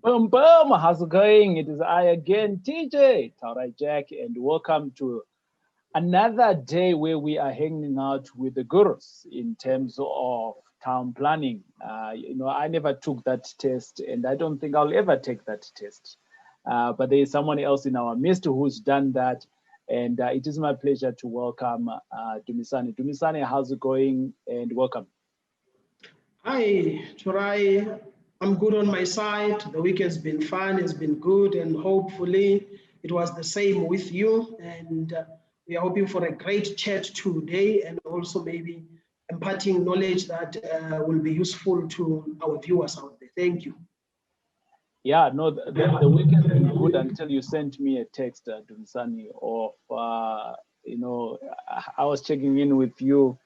Boom, boom, how's it going? It is I again, TJ, Taurai Jack, and welcome to another day where we are hanging out with the gurus in terms of town planning. I never took that test, and I don't think I'll ever take that test. But there is someone else in our midst who's done that, and it is my pleasure to welcome Dumisani. Dumisani, how's it going? And welcome. Hi, Turai. I'm good on my side. The week has been fun, it's been good, and hopefully it was the same with you. And we are hoping for a great chat today and also maybe imparting knowledge that will be useful to our viewers out there. Thank you. Yeah, no, the week has been good until you sent me a text, Dumisani, of, I was checking in with you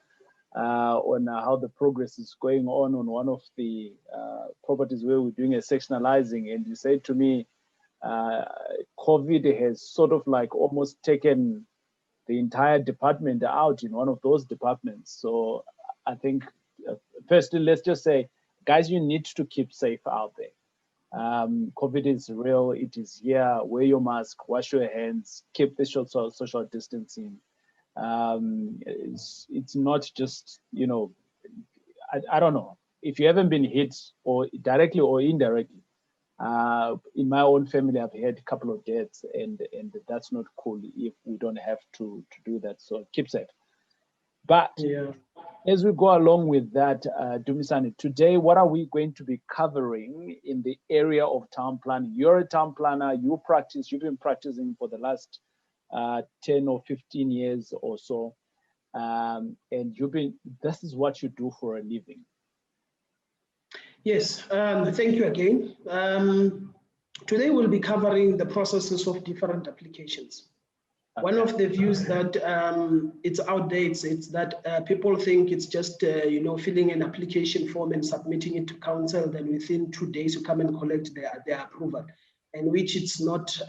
on how the progress is going on one of the properties where we're doing a sectionalizing, and you said to me, COVID has sort of like almost taken the entire department out in one of those departments. So I think, firstly, let's just say, guys, you need to keep safe out there. COVID is real, it is here. Wear your mask, wash your hands, keep the social distancing. It's not just, I don't know, if you haven't been hit or directly or indirectly. In my own family, I've had a couple of deaths, and that's not cool if we don't have to do that. So keep safe. But yeah, as we go along with that, Dumisani, today, what are we going to be covering in the area of town planning? You're a town planner, you've been practicing for the last 10 or 15 years or so. And this is what you do for a living. Yes, thank you again. Today we'll be covering the processes of different applications. Okay. One of the views that it's outdated, it's that people think it's just, filling an application form and submitting it to council, then within 2 days you come and collect their approval, and which it's not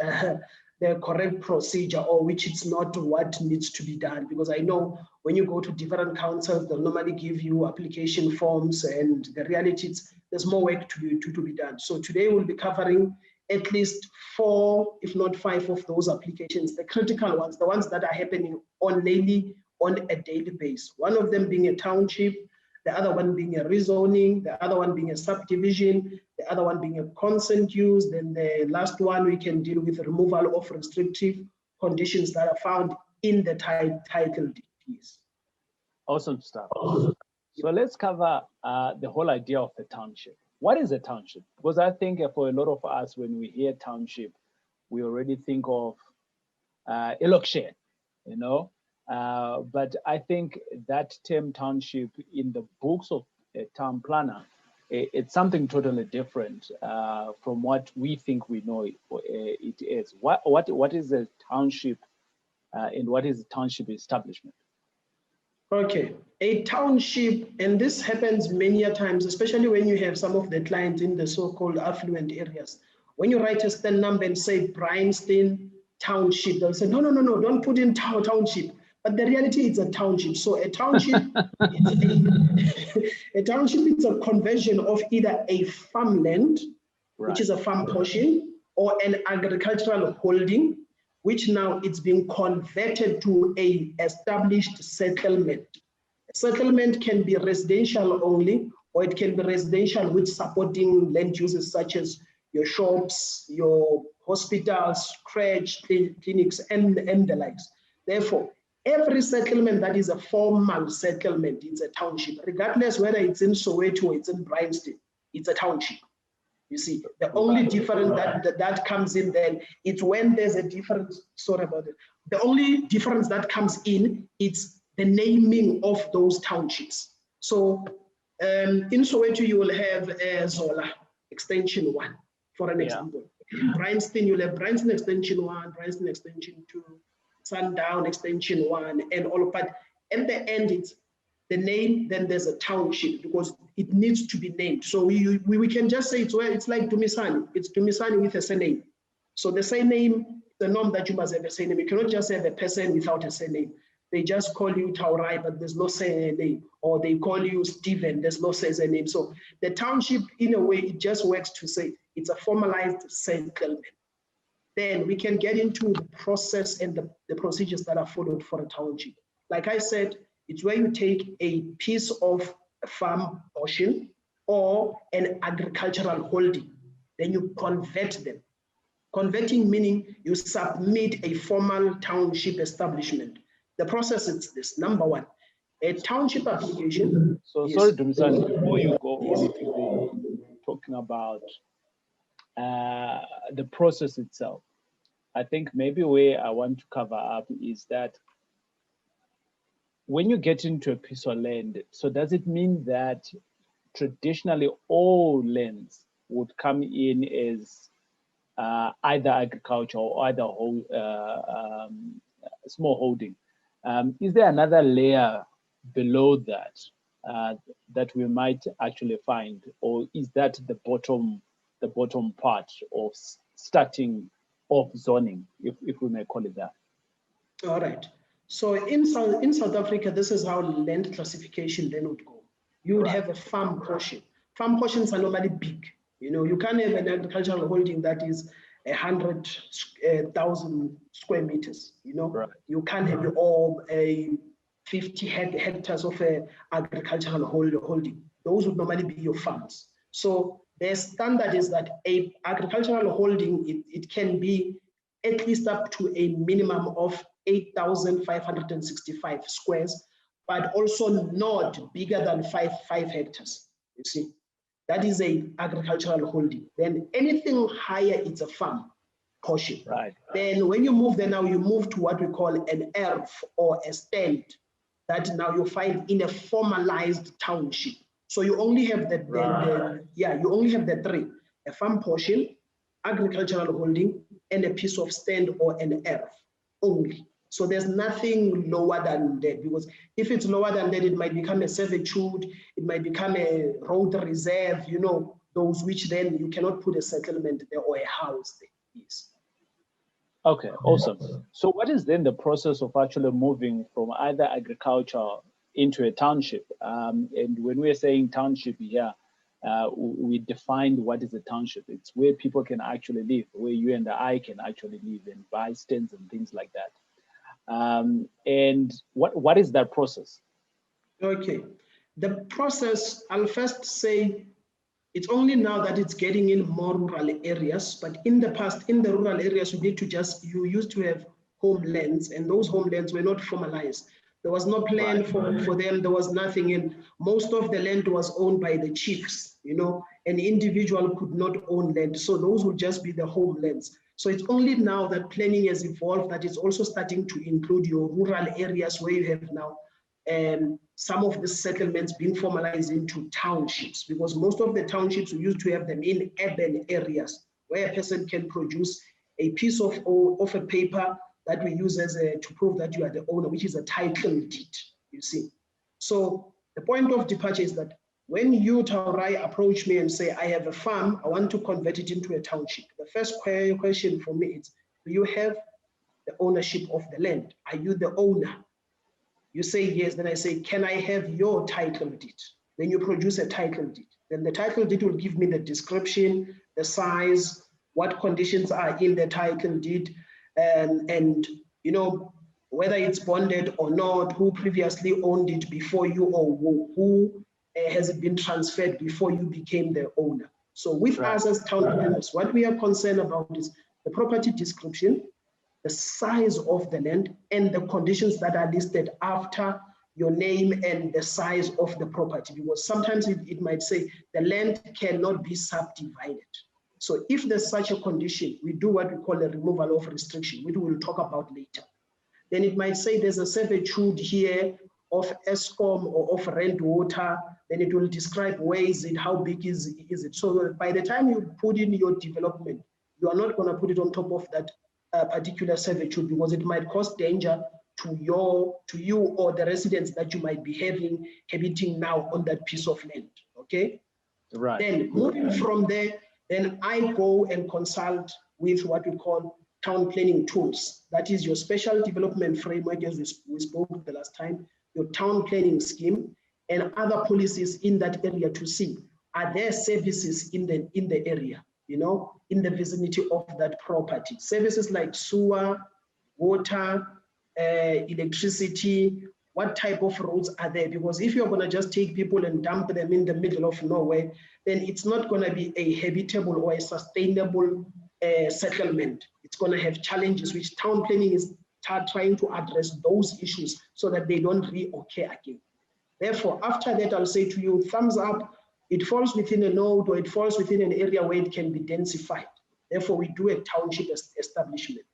the correct procedure, or which it's not what needs to be done. Because I know when you go to different councils, they'll normally give you application forms, and the reality is there's more work to be done. So today we'll be covering at least 4, if not 5 of those applications, the critical ones, the ones that are happening on a daily basis. One of them being a township, the other one being a rezoning, the other one being a subdivision, the other one being a consent use, then the last one we can deal with the removal of restrictive conditions that are found in the title deeds. Awesome stuff. So let's cover the whole idea of the township. What is a township? Because I think for a lot of us, when we hear township, we already think of a location, but I think that term township in the books of a town planner, it's something totally different from what we think we know it is. What is a township and what is a township establishment? Okay, a township, and this happens many times, especially when you have some of the clients in the so-called affluent areas. When you write a stand number and say Bryanston Township, they'll say, no, don't put in township. But the reality is a township. So a township, a township is a conversion of either a farmland, right, which is a farm portion, or an agricultural holding, which now it's being converted to a established settlement. A settlement can be residential only, or it can be residential with supporting land uses such as your shops, your hospitals, crèche, clinics, and the likes. Therefore, every settlement that is a formal settlement, it's a township, regardless whether it's in Soweto or it's in Bryanston, it's a township. You see, the only difference that comes in then, it's when there's a difference, sorry about it. The only difference that comes in, it's the naming of those townships. So in Soweto, you will have Zola Extension 1, for an example. In Bryanston, you'll have Bryanston Extension 1, Bryanston Extension 2, Sundown Extension 1, and all of that. At the end, it's the name, then there's a township, because it needs to be named. So we can just say it's like Dumisani. It's Dumisani with a surname. So the surname, the norm that you must have a surname. You cannot just have a person without a surname. They just call you Taurai, but there's no surname. Or they call you Stephen, there's no surname. So the township, in a way, it just works to say it's a formalized settlement. Then we can get into the process and the procedures that are followed for a township. Like I said, it's where you take a piece of a farm portion or an agricultural holding, then you convert them. Converting meaning you submit a formal township establishment. The process is this: number one, a township application. So Yes. sorry, Dumisani, before you go Yes. on to the talking about the process itself, I think maybe where I want to cover up is that when you get into a piece of land, so does it mean that traditionally all lands would come in as either agriculture or either small holding? Is there another layer below that that we might actually find, or is that the bottom part of starting of zoning, if we may call it that? All right. So in South Africa, this is how land classification then would go. You would have a farm portion. Farm portions are normally big. You know, you can't have an agricultural holding that is 100,000 square meters. You know, you can't have all a 50 hectares of a agricultural holding. Those would normally be your farms. So the standard is that a agricultural holding, it can be at least up to a minimum of 8,565 squares, but also not bigger than 5 hectares. You see, that is a agricultural holding. Then anything higher, it's a farm portion. Right. Then when you move there now, you move to what we call an ERF or a stand that now you find in a formalized township. So you only have you only have the three: a farm portion, agricultural holding, and a piece of stand or an ERF only. So there's nothing lower than that, because if it's lower than that, it might become a servitude, it might become a road reserve, you know, those which then you cannot put a settlement there or a house there. Yes. Okay, awesome. So what is then the process of actually moving from either agriculture into a township? And when we're saying township here, we defined what is a township. It's where people can actually live, where you and I can actually live and buy stands and things like that. And what is that process? Okay, the process, I'll first say, it's only now that it's getting in more rural areas, but in the past, in the rural areas, you used to have homelands, and those homelands were not formalized. There was no plan for them, there was nothing, and most of the land was owned by the chiefs, you know, an individual could not own land, so those would just be the homelands. So it's only now that planning has evolved that it's also starting to include your rural areas where you have now some of the settlements being formalized into townships, because most of the townships, we used to have them in urban areas where a person can produce a piece of a paper that we use as to prove that you are the owner, which is a title deed, you see. So the point of departure is that when you, Taurai, approach me and say, I have a farm, I want to convert it into a township, the first question for me is, do you have the ownership of the land? Are you the owner? You say yes, then I say, can I have your title deed? Then you produce a title deed. Then the title deed will give me the description, the size, what conditions are in the title deed, and you know, whether it's bonded or not, who previously owned it before you, or who has it been transferred before you became the owner. So with us as town planners, what we are concerned about is the property description, the size of the land, and the conditions that are listed after your name and the size of the property, because sometimes it might say the land cannot be subdivided. So if there's such a condition, we do what we call a removal of restriction, which we'll talk about later. Then it might say there's a servitude here of ESCOM or of rent water, then it will describe where is it, how big is it. So by the time you put in your development, you are not gonna put it on top of that particular servitude, because it might cause danger to you or the residents that you might be habiting now on that piece of land, okay? Right. Then moving from there, then I go and consult with what we call town planning tools. That is your special development framework, as we spoke the last time, your town planning scheme, and other policies in that area to see, are there services in the area? in the vicinity of that property. Services like sewer, water, electricity, what type of roads are there? Because if you're going to just take people and dump them in the middle of nowhere, then it's not going to be a habitable or a sustainable settlement. It's going to have challenges, which town planning is trying to address those issues so that they don't reoccur again. Therefore, after that, I'll say to you, thumbs up. It falls within a node or it falls within an area where it can be densified. Therefore, we do a township establishment.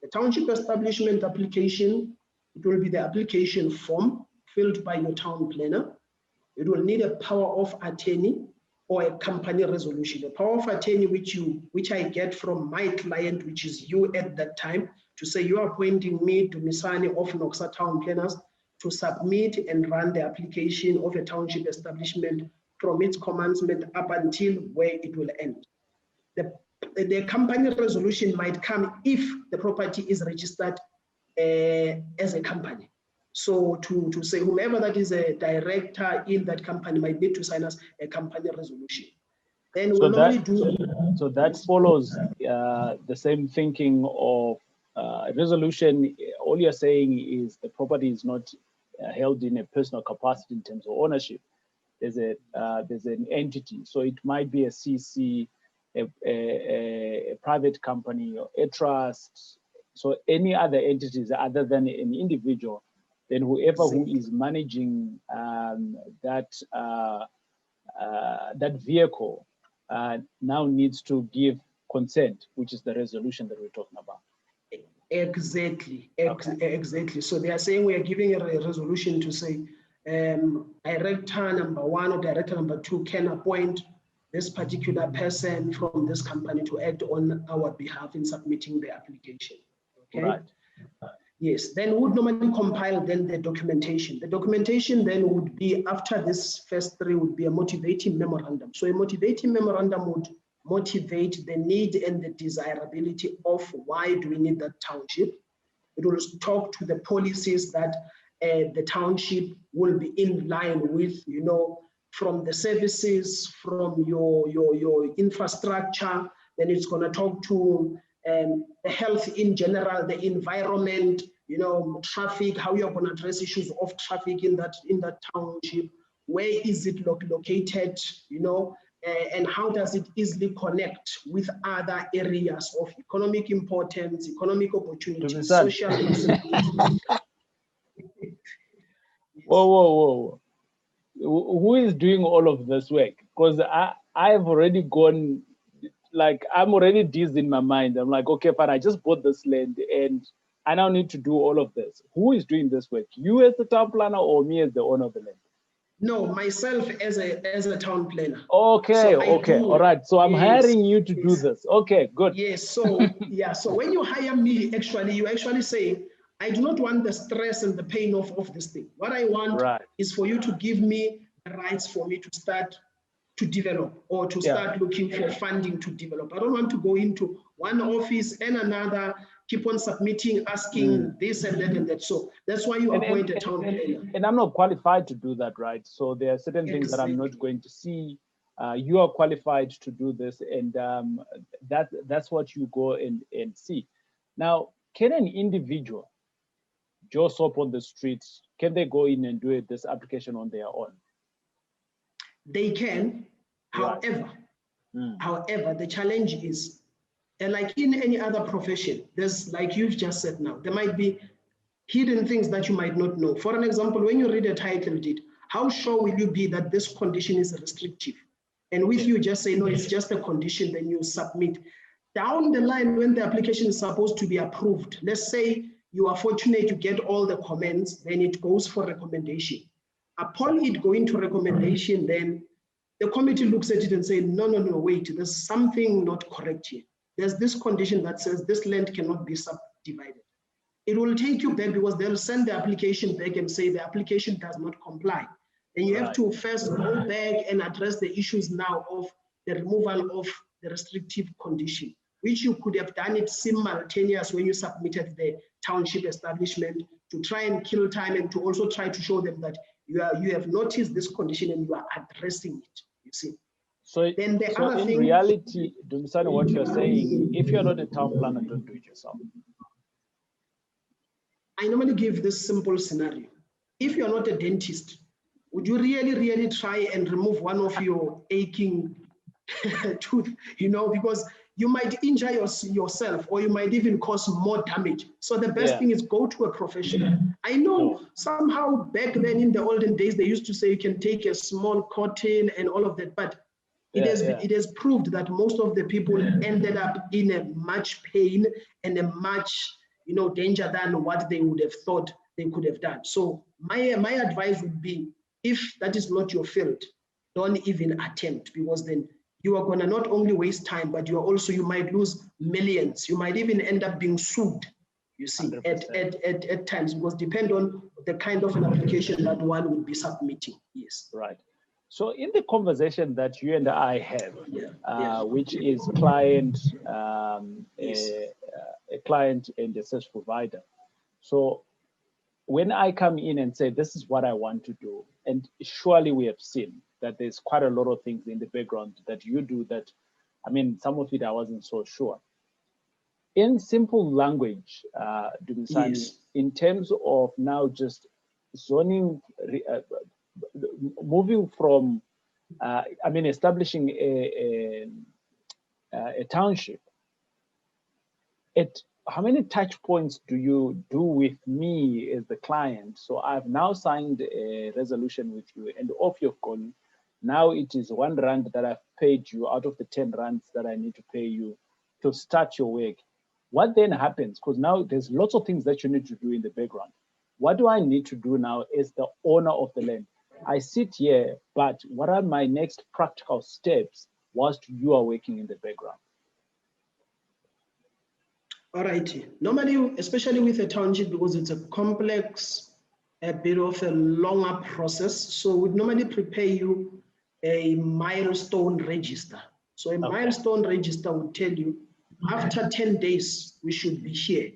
The township establishment application, it will be the application form filled by your town planner. It will need a power of attorney or a company resolution. A power of attorney which I get from my client, which is you at that time, to say you are appointing me, Dumisani of Noxa Town Planners, to submit and run the application of a township establishment from its commencement up until where it will end. The company resolution might come if the property is registered as a company. So to say whomever that is a director in that company might need to sign us a company resolution. Then we'll normally do. So that follows the same thinking of resolution. All you're saying is the property is not held in a personal capacity in terms of ownership. There's an entity, so it might be a CC, a private company, or a trust. So any other entities other than an individual, then whoever who is managing that vehicle now needs to give consent, which is the resolution that we're talking about. Exactly, exactly. So they are saying we are giving a resolution to say director number 1 or director number 2 can appoint this particular person from this company to act on our behalf in submitting the application. Okay. Right. Yes. Then we would normally compile then the documentation. The documentation then would be, after this first 3, would be a motivating memorandum. So a motivating memorandum would motivate the need and the desirability of why do we need that township. It will talk to the policies that the township will be in line with, from the services, from your infrastructure. Then it's going to talk to the health in general, the environment, traffic, how you're going to address issues of traffic in that township. Where is it located, and how does it easily connect with other areas of economic importance, economic opportunities, social possibilities. Whoa. Who is doing all of this work? Because I've already gone, like, I'm already dizzy in my mind. I'm like, okay, fine, I just bought this land and I now need to do all of this. Who is doing this work? You as the town planner or me as the owner of the land? No, myself as a town planner. Okay, so okay, all right. So I'm hiring you to do this. Okay, good. Yes, so yeah, so when you hire me, you actually say, I do not want the stress and the pain of this thing. What I want is for you to give me the rights for me to start to develop or to start looking for funding to develop. I don't want to go into one office and another, keep on submitting, asking this and that and that. So that's why you appoint a town planner. And I'm not qualified to do that, right? So there are certain things that I'm not going to see. You are qualified to do this, and that's what you go and see. Now, can an individual, Joe Soap on the streets, can they go in and do this application on their own? They can, however, the challenge is, like in any other profession, there's, like you've just said now, there might be hidden things that you might not know. For an example, when you read a title deed, how sure will you be that this condition is restrictive? And with you just say, no, it's just a condition, then you submit. Down the line, when the application is supposed to be approved, let's say you are fortunate to get all the comments, then it goes for recommendation. Upon it going to recommendation, then the committee looks at it and say, no, wait, there's something not correct here. There's this condition that says this land cannot be subdivided. It will take you back because they'll send the application back and say the application does not comply. Then you have to first go back and address the issues now of the removal of the restrictive condition, which you could have done it simultaneous when you submitted the township establishment, to try and kill time and to also try to show them that you have noticed this condition and you are addressing it, you see. So, then the so other in thing, reality, Dumisani, what you're saying, if you're not a town planner, don't do it yourself. I normally give this simple scenario. If you're not a dentist, would you really try and remove one of your aching tooth, because you might injure yourself, or you might even cause more damage. So the best thing is go to a professional. I know somehow back then in the olden days, they used to say you can take a small cotton and all of that, but it has proved that most of the people ended up in a much pain and a much danger than what they would have thought they could have done. So my advice would be, if that is not your field, don't even attempt, because then you are going to not only waste time, but you might lose millions. You might even end up being sued, you see, at times, because depend on the kind of an application that one would be submitting. Yes. Right. So in the conversation that you and I have, which is client, a client and a service provider. So when I come in and say, this is what I want to do, and surely we have seen that there's quite a lot of things in the background that you do that, I mean, some of it I wasn't so sure. In simple language, Dumisani, in terms of now just zoning, moving from, establishing a township, how many touch points do you do with me as the client? So I've now signed a resolution with you, and off you've gone. Now it is R1 that I've paid you out of the 10 rands that I need to pay you to start your work. What then happens? Because now there's lots of things that you need to do in the background. What do I need to do now as the owner of the land? I sit here, but what are my next practical steps whilst you are working in the background? All right. Normally, especially with a township, because it's a complex, a bit of a longer process, so we'd normally prepare you a milestone register. So a milestone register would tell you, after 10 days, we should be here.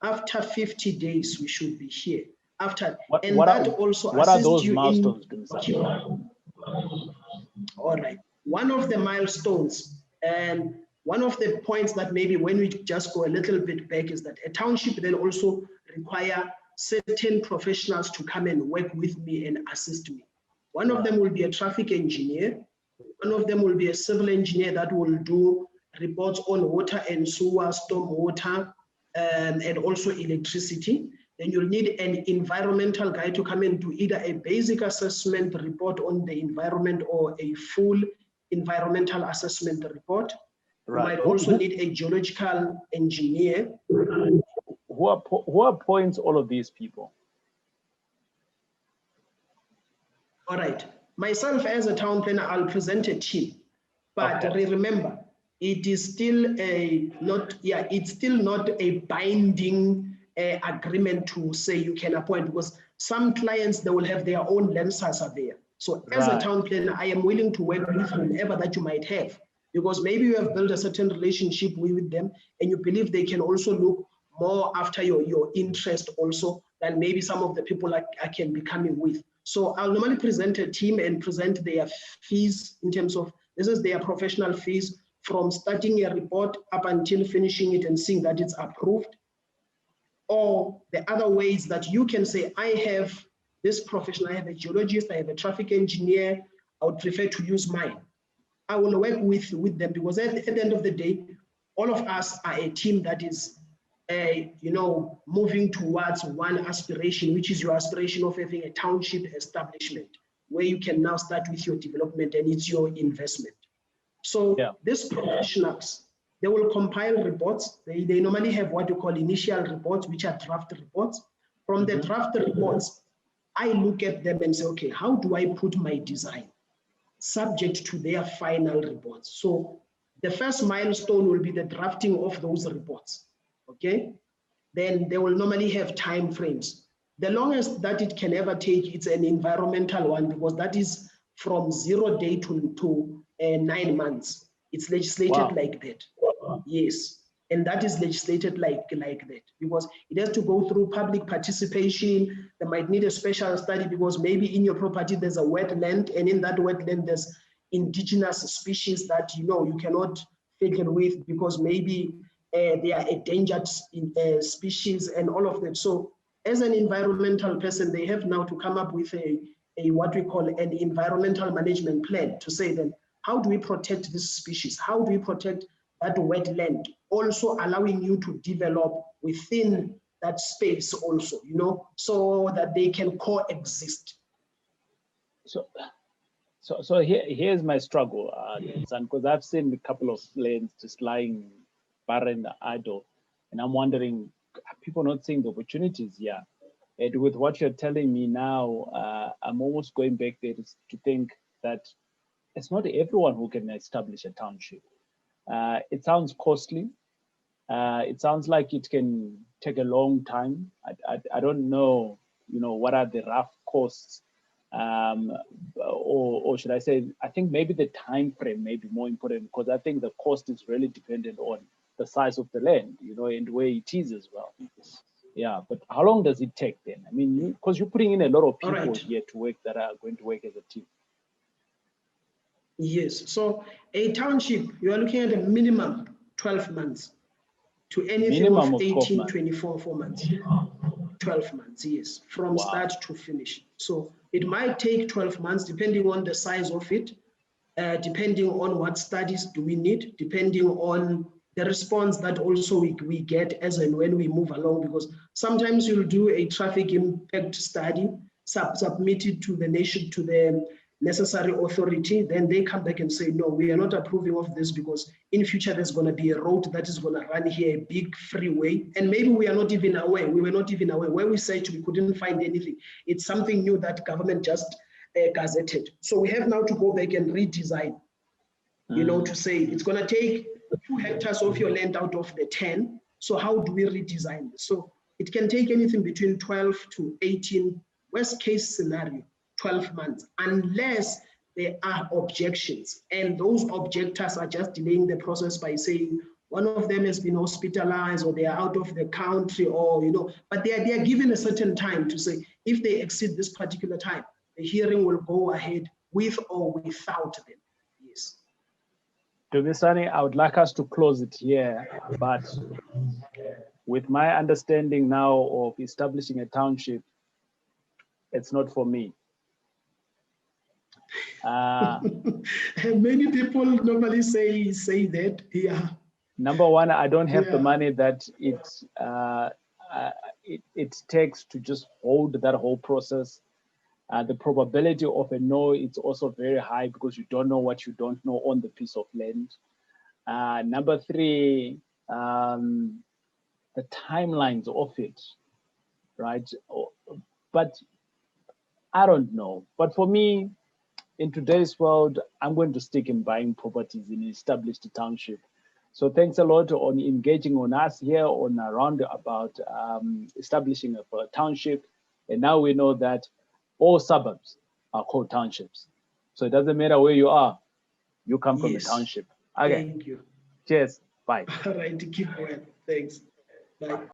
After 50 days, we should be here. What are those milestones? All right. One of the milestones, and one of the points that maybe when we just go a little bit back, is that a township then also require certain professionals to come and work with me and assist me. One of them will be a traffic engineer. One of them will be a civil engineer that will do reports on water and sewer, storm water, and also electricity. Then you'll need an environmental guy to come and do either a basic assessment report on the environment or a full environmental assessment report. You might also need a geological engineer. Who appoints all of these people? All right. Myself as a town planner, I'll present a team. But remember, it is still it's still not a binding agreement to say you can appoint, because some clients, they will have their own land surveyor. So as a town planner, I am willing to work with whomever that you might have, because maybe you have built a certain relationship with them and you believe they can also look more after your interest also than maybe some of the people I can be coming with. So I'll normally present a team and present their fees in terms of, this is their professional fees from starting a report up until finishing it and seeing that it's approved. Or the other ways that you can say, I have this professional, I have a geologist, I have a traffic engineer, I would prefer to use mine. I will work with them, because at the end of the day, all of us are a team that is moving towards one aspiration, which is your aspiration of having a township establishment where you can now start with your development and it's your investment. So these professionals, they will compile reports. They normally have what you call initial reports, which are draft reports. From the draft reports, I look at them and say, okay, how do I put my design subject to their final reports? So the first milestone will be the drafting of those reports. Okay, then they will normally have time frames. The longest that it can ever take, it's an environmental one, because that is from 0 day to 9 months. It's legislated like that. Yes, and that is legislated like that, because it has to go through public participation. They might need a special study because maybe in your property there's a wetland, and in that wetland there's indigenous species that you cannot fiddle with because maybe they are endangered species and all of that. So as an environmental person, they have now to come up with a what we call an environmental management plan to say then, how do we protect this species? How do we protect that wetland? Also allowing you to develop within that space also, so that they can coexist. So here's my struggle, because I've seen a couple of lands just lying barren, idle, and I'm wondering, are people not seeing the opportunities here? And with what you're telling me now, I'm almost going back there to think that it's not everyone who can establish a township. It sounds costly. It sounds like it can take a long time. I don't know, what are the rough costs, or should I say, I think maybe the time frame may be more important, because I think the cost is really dependent on the size of the land, and where it is as well. Yeah, but how long does it take then? I mean, because you're putting in a lot of people here to work that are going to work as a team. Yes, so a township, you are looking at a minimum 12 months to anything minimum of 18, 24, 4 months. 12 months, yes, from start to finish. So it might take 12 months depending on the size of it, depending on what studies do we need, depending on the response that also we get as and when we move along, because sometimes you'll do a traffic impact study, submit it to the nation, to the necessary authority, then they come back and say, no, we are not approving of this because in future there's going to be a road that is going to run here, a big freeway, and maybe we are not even aware, we were not even aware. Where we said we couldn't find anything, it's something new that government just gazetted. So we have now to go back and redesign, to say it's going to take 2 hectares of your land out of the 10. So how do we redesign this? So it can take anything between 12 to 18, worst case scenario, 12 months, unless there are objections. And those objectors are just delaying the process by saying one of them has been hospitalized or they are out of the country, or, but they are given a certain time to say, if they exceed this particular time, the hearing will go ahead with or without them. Yes. Dumisani, I would like us to close it here, but with my understanding now of establishing a township, it's not for me. Many people normally say that, yeah. Number one, I don't have the money that it takes to just hold that whole process. The probability of a no, it's also very high because you don't know what you don't know on the piece of land. Number three, the timelines of it, right? But I don't know. But for me, in today's world, I'm going to stick in buying properties in established township. So thanks a lot on engaging on us here on around about establishing a township. And now we know that all suburbs are called townships. So it doesn't matter where you are, you come from the township. Okay. Thank you. Cheers. Bye. All right, keep well. Thanks. Bye.